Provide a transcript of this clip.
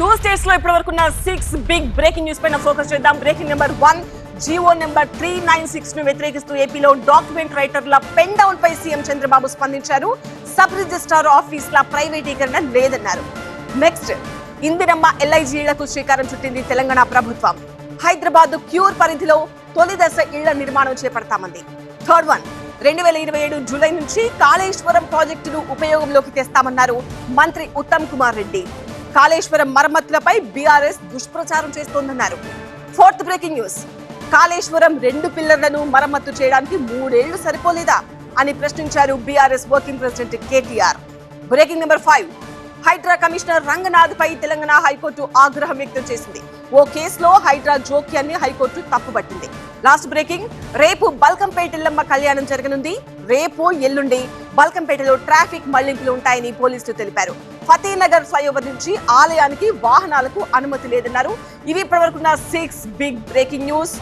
2 states లో ఇప్పటివరకు ఉన్న 6 బిగ్ బ్రేకింగ్ న్యూస్ పైన ఫోకస్ చేద్దాం. బ్రేకింగ్ నెంబర్ 1, జియో నెంబర్ 396 ను వ్యతిరేకిస్తూ ఏపీలో డాక్యుమెంట్ రైటర్ల పెన్ డౌన్ పై సీఎం చంద్రబాబు స్పందించారు. సబ్ రిజిస్ట్రార్ ఆఫీసుల ప్రైవేటీకరణ లేదన్నారు. నెక్స్ట్, ఇందిరమ్మ ఎల్ఐజీలకు శ్రీకారం చుట్టింది తెలంగాణ ప్రభుత్వం. హైదరాబాద్ క్యూర్ పరిధిలో తొలి దశ ఇళ్ల నిర్మాణం చేపడతామంది. థర్డ్ వన్, 2027 జూలై నుంచి కాళేశ్వరం ప్రాజెక్టును ఉపయోగంలోకి తెస్తామన్నారు మంత్రి ఉత్తమ్ కుమార్ రెడ్డి. కాళేశ్వరం మరమ్మతులపై బీఆర్ఎస్ దుష్ప్రచారం చేస్తోందన్నారు. ఫోర్త్ బ్రేకింగ్ న్యూస్, కాళేశ్వరం 2 పిల్లర్లను మరమ్మతు చేయడానికి 3 ఏళ్లు సరిపోలేదా అని ప్రశ్నించారు BRS working president KTR. Breaking number 5, HYDRAA commissioner Ranganath పై తెలంగాణ హైకోర్టు ఆగ్రహం వ్యక్తం చేసింది. ఓ కేసులో హైడ్రా జోక్యాన్ని హైకోర్టు తప్పుపట్టింది. లాస్ట్ బ్రేకింగ్, రేపు బల్కంపేట ఎల్లమ్మ కళ్యాణం జరగనుంది. రేపు ఎల్లుండి బల్కంపేటలో ట్రాఫిక్ మళ్లింపులు ఉంటాయని పోలీసులు తెలిపారు. ఫతేనగర్ ఫ్లైఓవర్ నుంచి ఆలయానికి వాహనాలకు అనుమతి లేదన్నారు. ఇవి ఇప్పటివరకున్న 6 బిగ్ బ్రేకింగ్ న్యూస్.